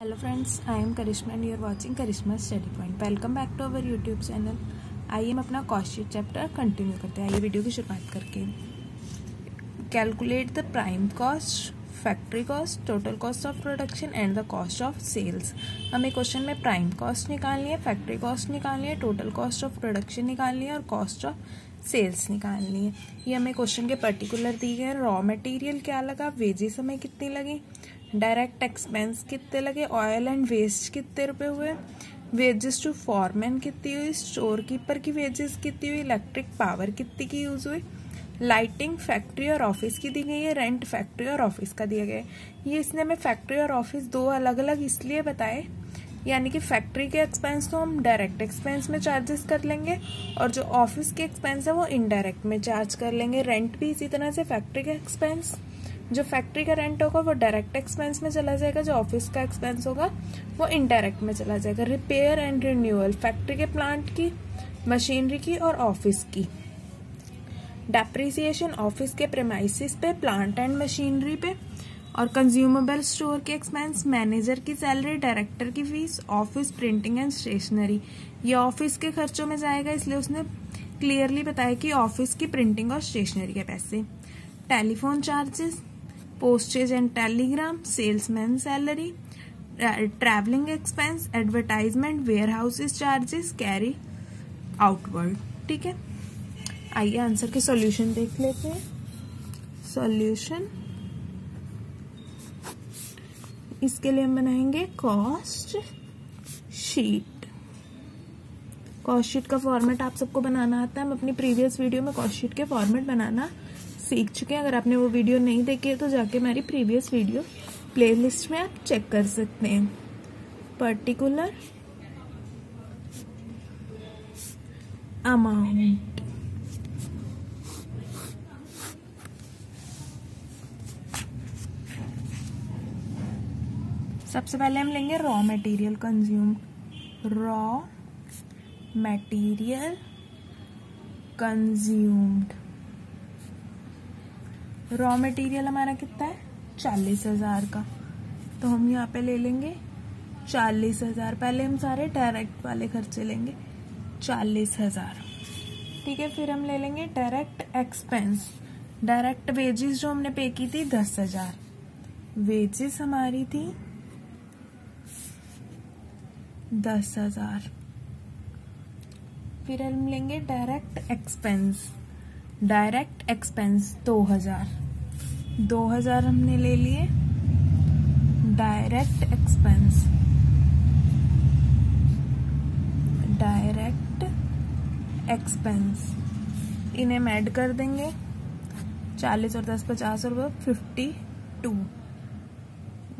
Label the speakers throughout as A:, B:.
A: Hello friends, I am Karishma and you are watching Karishma Study Point. Welcome back to our YouTube channel. आइए हम अपना cost sheet chapter continue करते हैं। आइए video की शुरुआत करके calculate the prime cost, factory cost, total cost of production and the cost of sales. हमें क्वेश्चन में प्राइम कॉस्ट निकालनी है, फैक्ट्री कॉस्ट निकालनी है, टोटल कॉस्ट ऑफ प्रोडक्शन निकालनी है और कॉस्ट ऑफ सेल्स निकालनी है। ये हमें क्वेश्चन के पर्टिकुलर दी गए। रॉ मटेरियल क्या लगा, वेजेस हमें कितनी लगी, डायरेक्ट एक्सपेंस कितने लगे, ऑयल एंड वेस्ट कितने रुपए हुए, वेजेस टू फॉरमैन कितनी हुई, स्टोर कीपर की वेजेस कितनी हुई, इलेक्ट्रिक पावर कितनी की यूज हुई, लाइटिंग फैक्ट्री और ऑफिस की दी गई है, रेंट फैक्ट्री और ऑफिस का दिया गया है। ये इसने हमें फैक्ट्री और ऑफिस दो अलग अलग इसलिए बताए, यानी कि फैक्ट्री के एक्सपेंस तो हम डायरेक्ट एक्सपेंस में चार्जेस कर लेंगे और जो ऑफिस के एक्सपेंस है वो इनडायरेक्ट में चार्ज कर लेंगे। रेंट भी इसी तरह से फैक्ट्री का एक्सपेंस, जो फैक्ट्री का रेंट होगा वो डायरेक्ट एक्सपेंस में चला जाएगा, जो ऑफिस का एक्सपेंस होगा वो इनडायरेक्ट में चला जाएगा। रिपेयर एंड रिन्यूअल फैक्ट्री के प्लांट की, मशीनरी की और ऑफिस की। डेप्रिसिएशन ऑफिस के प्रेमाइसिस पे, प्लांट एंड मशीनरी पे। और कंज्यूमेबल स्टोर के एक्सपेंस, मैनेजर की सैलरी, डायरेक्टर की fees, office printing and stationery. ये ऑफिस के खर्चों में जाएगा, इसलिए उसने क्लियरली बताया कि ऑफिस की प्रिंटिंग और स्टेशनरी के पैसे। Telephone charges, postage and telegram, salesman salary, travelling expense, advertisement, warehouses charges, carry outward. ठीक है, आइए आंसर के सॉल्यूशन देख लेते हैं। सॉल्यूशन, इसके लिए हम बनाएंगे कॉस्ट शीट। कॉस्ट शीट का फॉर्मेट आप सबको बनाना आता है। हम अपनी प्रीवियस वीडियो में कॉस्ट शीट के फॉर्मेट बनाना सीख चुके हैं। अगर आपने वो वीडियो नहीं देखी है तो जाके हमारी प्रीवियस वीडियो प्लेलिस्ट में आप चेक कर सकते हैं। पर्टिकुलर अमाउंट, सबसे पहले हम लेंगे raw material consume. Raw material consumed. Raw material हमारा कितना है, 40,000 का, तो हम यहाँ पे ले लेंगे 40,000। पहले हम सारे डायरेक्ट वाले खर्चे लेंगे, 40,000। ठीक है, फिर हम ले लेंगे डायरेक्ट एक्सपेंस। डायरेक्ट वेजेस जो हमने पे की थी 10,000, वेजेस हमारी थी 10,000। फिर हम लेंगे डायरेक्ट एक्सपेंस। डायरेक्ट एक्सपेंस 2,000 हमने ले लिए डायरेक्ट एक्सपेंस। डायरेक्ट एक्सपेंस इन्हें हम ऐड कर देंगे, 40 और 10 50 रुपये, 52।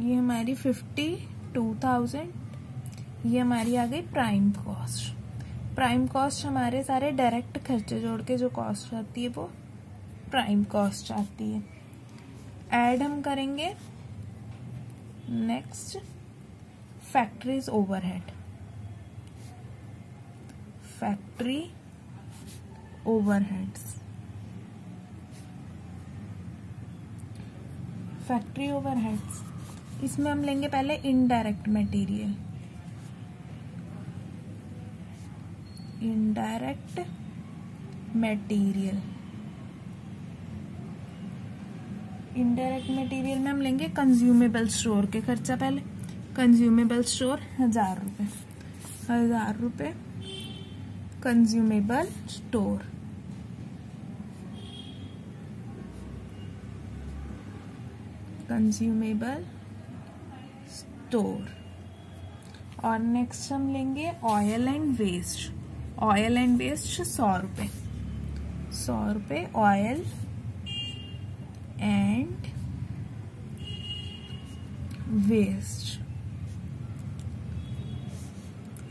A: ये हमारी 52,000। ये हमारी आ गई प्राइम कॉस्ट। प्राइम कॉस्ट हमारे सारे डायरेक्ट खर्चे जोड़ के जो कॉस्ट आती है वो प्राइम कॉस्ट आती है। ऐड हम करेंगे next factories overhead. Factory overheads, factory overheads, इसमें हम लेंगे पहले indirect material. Indirect material, indirect material में हम लेंगे कंज्यूमेबल स्टोर के खर्चा। पहले कंज्यूमेबल स्टोर 1,000 रुपये, 1,000 रुपये कंज्यूमेबल स्टोर। Consumable store. और नेक्स्ट हम लेंगे oil and waste. Oil and waste 100 रुपये, 100 रुपये ऑयल एंड वेस्ट,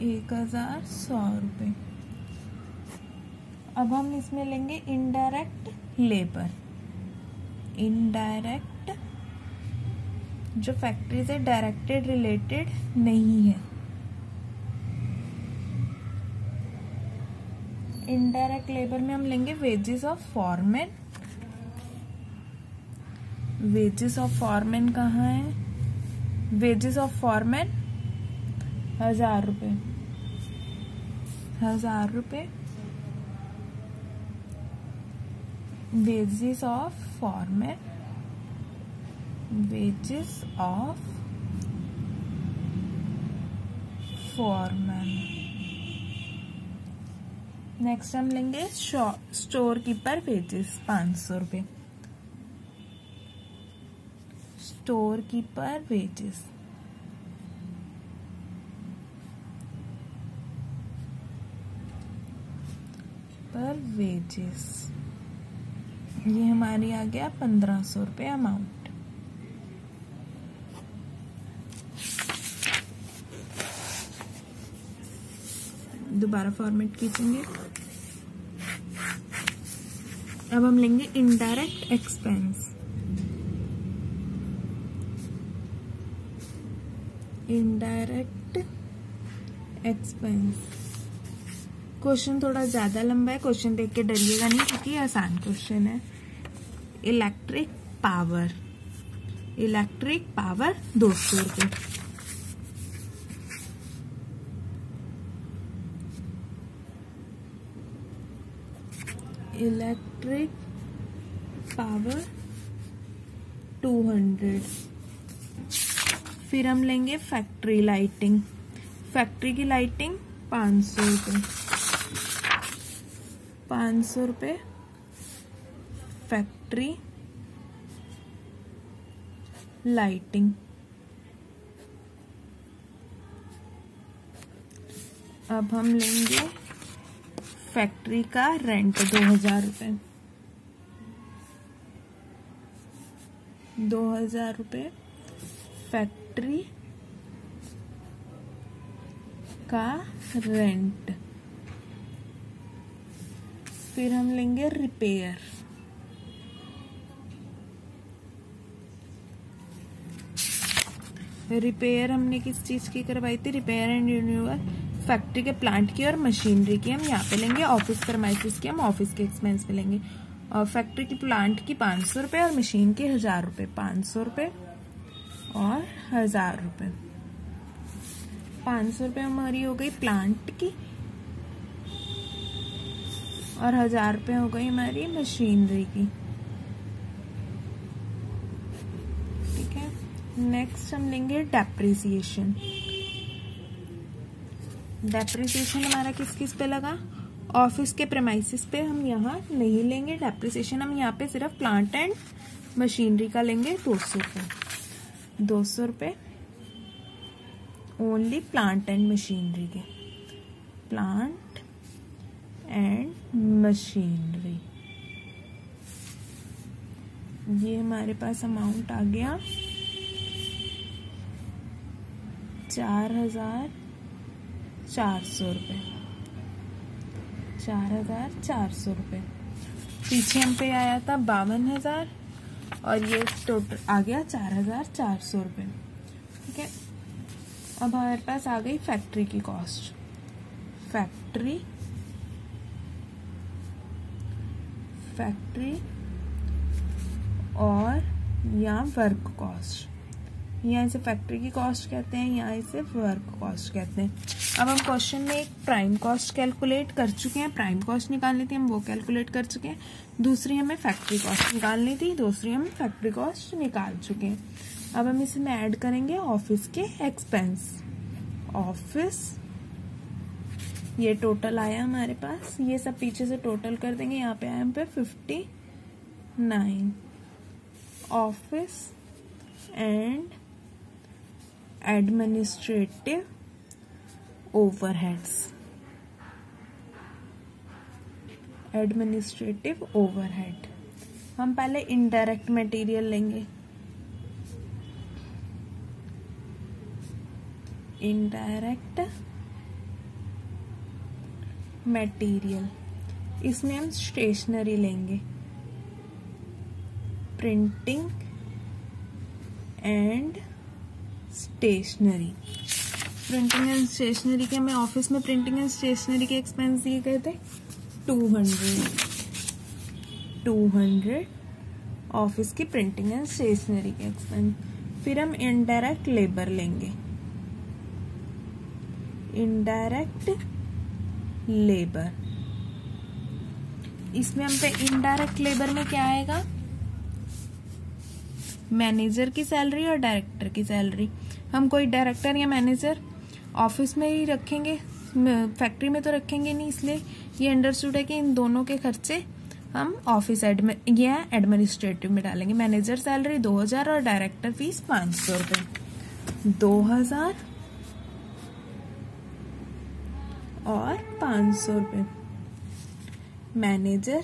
A: 1,100 रुपये। अब हम इसमें लेंगे इनडायरेक्ट लेबर। इनडायरेक्ट जो फैक्ट्री से डायरेक्टेड रिलेटेड नहीं है। इनडायरेक्ट लेबर में हम लेंगे wages of foreman. Wages of foreman कहाँ है, वेजेस ऑफ फॉरमैन 1000 रुपये, 1000 रुपये। Wages of foreman, wages of foreman. Next हम लेंगे स्टोर कीपर वेजेस 500 रुपये, स्टोर कीपर वेजेस। पर वेजेस ये हमारी आ गया 1500 रुपये अमाउंट। दोबारा फॉर्मेट खींचेंगे। अब हम लेंगे indirect expense, indirect expense. Question थोड़ा ज्यादा लंबा है, क्वेश्चन देख के डरिएगा नहीं क्योंकि आसान क्वेश्चन है। इलेक्ट्रिक पावर, इलेक्ट्रिक पावर 200 रुपये, इलेक्ट्रिक पावर 200। फिर हम लेंगे फैक्ट्री लाइटिंग, फैक्ट्री की लाइटिंग 500 रुपये, 500 रुपये फैक्ट्री लाइटिंग। अब हम लेंगे फैक्ट्री का रेंट 2000 रुपये, 2000 रुपये फैक्ट्री का रेंट। फिर हम लेंगे रिपेयर, रिपेयर हमने किस चीज की करवाई थी? रिपेयर एंड रिन्यूअल फैक्ट्री के प्लांट की और मशीनरी की हम यहाँ पे लेंगे। ऑफिस परमाइसिस की हम ऑफिस के एक्सपेंस पे लेंगे। और फैक्ट्री की प्लांट की 500 रुपये और मशीन की 1000 रुपये, 500 रुपये और 1000 रुपये। 500 रुपये हमारी हो गई प्लांट की और 1000 रुपये हो गई हमारी मशीनरी की। ठीक है, नेक्स्ट हम लेंगे डेप्रिसिएशन। डेप्रिसिएशन हमारा किस किस पे लगा? ऑफिस के प्रेमाइसिस पे हम यहाँ नहीं लेंगे डेप्रिसिएशन, हम यहाँ पे सिर्फ प्लांट एंड मशीनरी का लेंगे 200 रुपये, 200 रुपये ओनली प्लांट एंड मशीनरी के, प्लांट एंड मशीनरी। ये हमारे पास अमाउंट आ गया 4400 रुपये, 4400 रुपये। पीछे हम पे आया था 52,000 और ये टोटल आ गया 4400 रुपये। ठीक है, अब हमारे पास आ गई फैक्ट्री की कॉस्ट, फैक्ट्री और यहाँ वर्क कॉस्ट, यहाँ इसे फैक्ट्री की कॉस्ट कहते हैं, यहाँ इसे वर्क कॉस्ट कहते हैं। अब हम क्वेश्चन में एक प्राइम कॉस्ट कैलकुलेट कर चुके हैं, प्राइम कॉस्ट निकालनी थी हम वो कैलकुलेट कर चुके हैं। दूसरी हमें फैक्ट्री कॉस्ट निकालनी थी, दूसरी हम फैक्ट्री कॉस्ट निकाल चुके हैं। अब हम इसमें ऐड करेंगे ऑफिस के एक्सपेंस। ऑफिस ये टोटल आया हमारे पास, ये सब पीछे से टोटल कर देंगे। यहाँ पे आया हम पे 59। Office and administrative overheads, administrative overhead. हम पहले इनडायरेक्ट मटेरियल लेंगे, इनडायरेक्ट मटेरियल। इसमें हम स्टेशनरी लेंगे, printing and stationery. Printing and stationery के हमें ऑफिस में प्रिंटिंग एंड स्टेशनरी के एक्सपेंस दिए गए थे 200 ऑफिस की प्रिंटिंग एंड स्टेशनरी के एक्सपेंस। फिर हम इनडायरेक्ट लेबर लेंगे, इनडायरेक्ट लेबर। इसमें हम पे इनडायरेक्ट लेबर में क्या आएगा, मैनेजर की सैलरी और डायरेक्टर की सैलरी। हम कोई डायरेक्टर या मैनेजर ऑफिस में ही रखेंगे, फैक्ट्री में तो रखेंगे नहीं, इसलिए ये अंडरस्टूड है कि इन दोनों के खर्चे हम ऑफिस या एडमिनिस्ट्रेटिव में डालेंगे। मैनेजर सैलरी 2000 और डायरेक्टर फीस 500 रुपये, 2000 और 500 रुपये। मैनेजर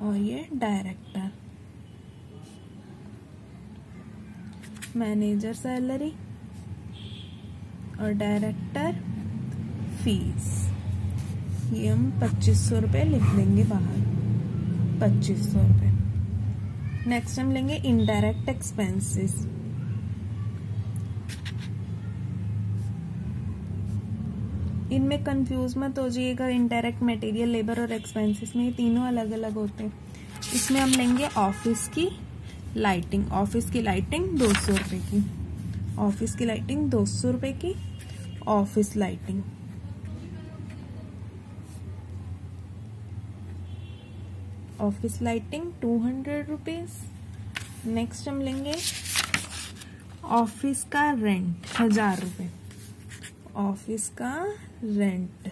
A: और ये डायरेक्टर, मैनेजर सैलरी और डायरेक्टर फीस, ये हम 2500 रुपये लिख देंगे बाहर, 2500 रुपये। नेक्स्ट हम लेंगे इनडायरेक्ट एक्सपेंसेस। इनमें कंफ्यूज मत हो जाइएगा, इनडायरेक्ट मटेरियल, लेबर और एक्सपेंसेस में ये तीनों अलग अलग होते हैं। इसमें हम लेंगे ऑफिस की लाइटिंग, ऑफिस की लाइटिंग 200 रुपये की, ऑफिस की लाइटिंग 200 रुपये की, office lighting. Office lighting 200 rupees. Next हम लेंगे ऑफिस का रेंट 1000 रुपये, ऑफिस का रेंट।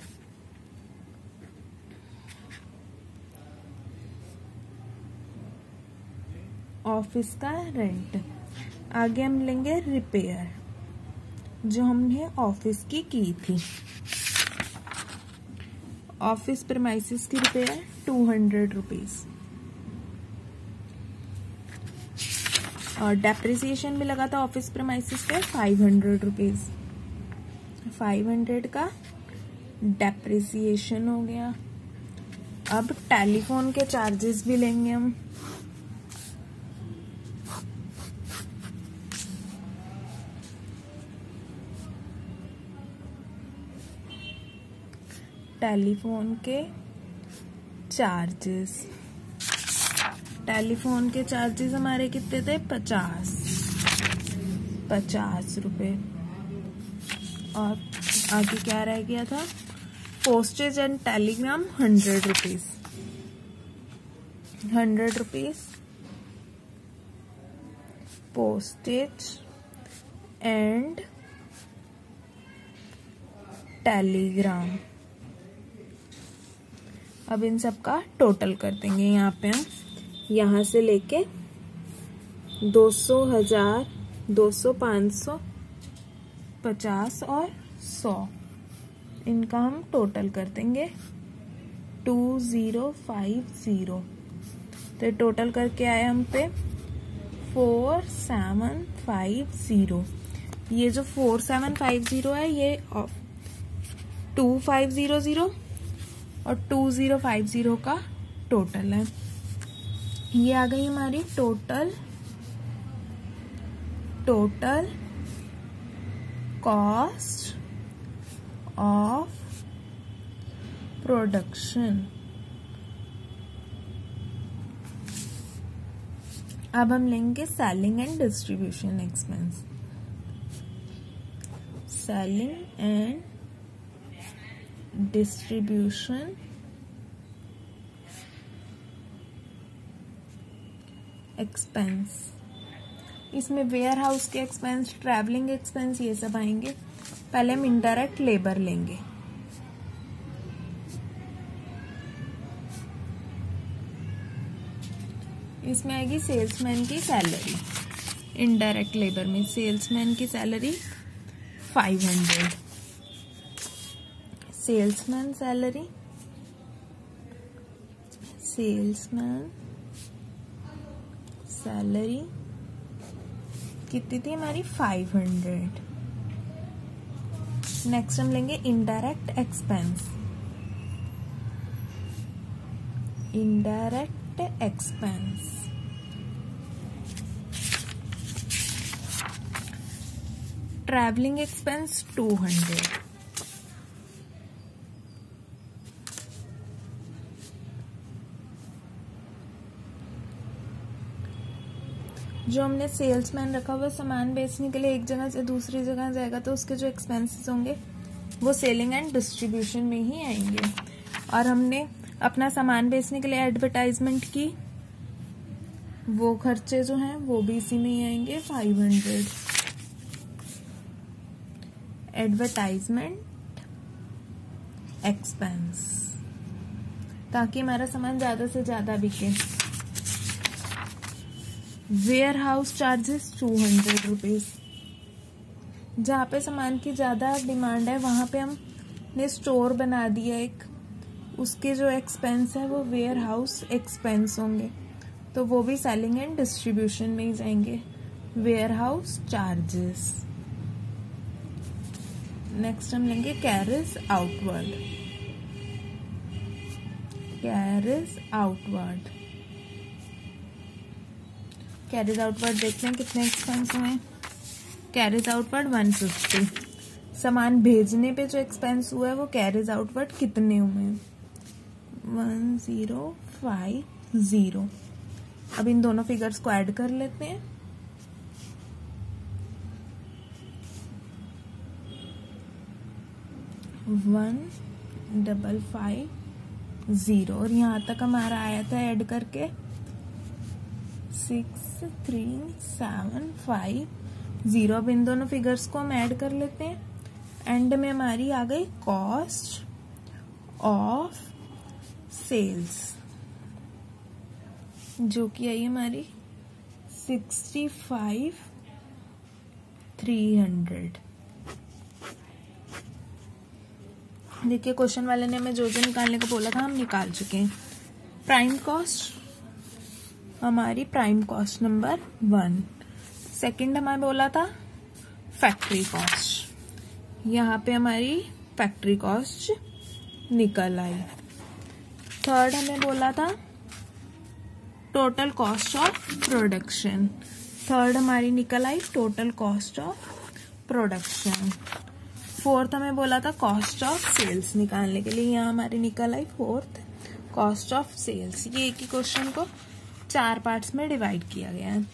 A: ऑफिस का रेंट। आगे हम लेंगे रिपेयर, जो हमने ऑफिस की थी। ऑफिस प्रीमाइसेस की रिपेयर 200 रुपीज, और डेप्रिसिएशन भी लगा था ऑफिस प्रीमाइसेस पे 500 रुपीज। 500 का डेप्रिसिएशन हो गया। अब टेलीफोन के चार्जेस भी लेंगे हम। टेलीफोन के चार्जेस, टेलीफोन के चार्जेस हमारे कितने थे, 50 रुपये। और आगे क्या रह गया था, postage and Telegram 100 rupees, 100 rupees postage and Telegram. अब इन सब का टोटल कर देंगे। यहाँ पे हम यहाँ से लेके 200, 1000, 200, 500, 50 और 100, इनका हम टोटल कर देंगे 2050। तो टोटल करके आए हम पे 4750। ये जो 4750 है ये 2500 और 2050 का टोटल है। ये आ गई हमारी टोटल कॉस्ट ऑफ प्रोडक्शन। अब हम लेंगे selling and distribution expense. Selling and distribution expense. इसमें वेयर हाउस के एक्सपेंस, ट्रैवलिंग एक्सपेंस, ये सब आएंगे। पहले हम इनडायरेक्ट लेबर लेंगे। इसमें आएगी सेल्समैन की सैलरी। इनडायरेक्ट लेबर में सेल्समैन की salary 500। Salesman salary, salesman salary कितनी थी हमारी, 500। नेक्स्ट हम लेंगे indirect expense. Indirect expense travelling expense 200। जो हमने सेल्समैन रखा हुआ सामान बेचने के लिए एक जगह से दूसरी जगह जाएगा तो उसके जो एक्सपेंसेस होंगे वो सेलिंग एंड डिस्ट्रीब्यूशन में ही आएंगे। और हमने अपना सामान बेचने के लिए एडवर्टाइजमेंट की, वो खर्चे जो हैं वो भी इसी में ही आएंगे। 500 एडवर्टाइजमेंट एक्सपेंस, ताकि हमारा सामान ज्यादा से ज्यादा बिके। वेयर हाउस चार्जेस 200 रुपीज, जहाँ पे सामान की ज्यादा डिमांड है वहां पे हमने स्टोर बना दिया एक, उसके जो एक्सपेंस है वो वेयर हाउस एक्सपेंस होंगे, तो वो भी सेलिंग एंड डिस्ट्रीब्यूशन में ही जाएंगे। Ware house charges. नेक्स्ट हम लेंगे carriage outward. Carriage outward, carriage outward देख लें कितने एक्सपेंस हुए। Carriage outward 150। सामान भेजने पे जो एक्सपेंस हुआ है वो कैरिज आउटवर्ड कितने हुए? 1050। अब इन दोनों फिगर्स को ऐड कर लेते हैं। वन 550 और यहाँ तक हमारा आया था ऐड करके 6375। अब इन दोनों फिगर्स को हम ऐड कर लेते हैं। एंड में हमारी आ गई कॉस्ट ऑफ सेल्स, जो कि आई हमारी 65,300। देखिए क्वेश्चन वाले ने हमें जो निकालने को बोला था हम निकाल चुके हैं। प्राइम कॉस्ट, हमारी प्राइम कॉस्ट नंबर 1। सेकंड हमें बोला था फैक्ट्री कॉस्ट, यहाँ पे हमारी फैक्ट्री कॉस्ट निकल आई। थर्ड हमें बोला था total cost of production, third हमारी निकल आई total cost of production. Fourth हमें बोला था कॉस्ट ऑफ सेल्स निकालने के लिए, यहाँ हमारी निकल आई फोर्थ कॉस्ट ऑफ सेल्स। ये एक ही क्वेश्चन को 4 पार्ट्स में डिवाइड किया गया है।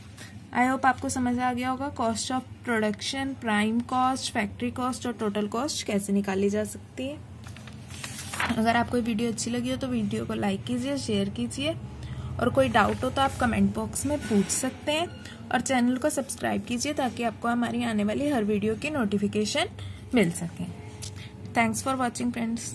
A: आई होप आपको समझ आ गया होगा cost of production, prime cost, factory cost और टोटल कॉस्ट कैसे निकाली जा सकती है। अगर आपको वीडियो अच्छी लगी हो तो वीडियो को लाइक कीजिए, शेयर कीजिए, और कोई डाउट हो तो आप कमेंट बॉक्स में पूछ सकते हैं। और चैनल को सब्सक्राइब कीजिए ताकि आपको हमारी आने वाली हर वीडियो की नोटिफिकेशन मिल सके। Thanks for watching friends.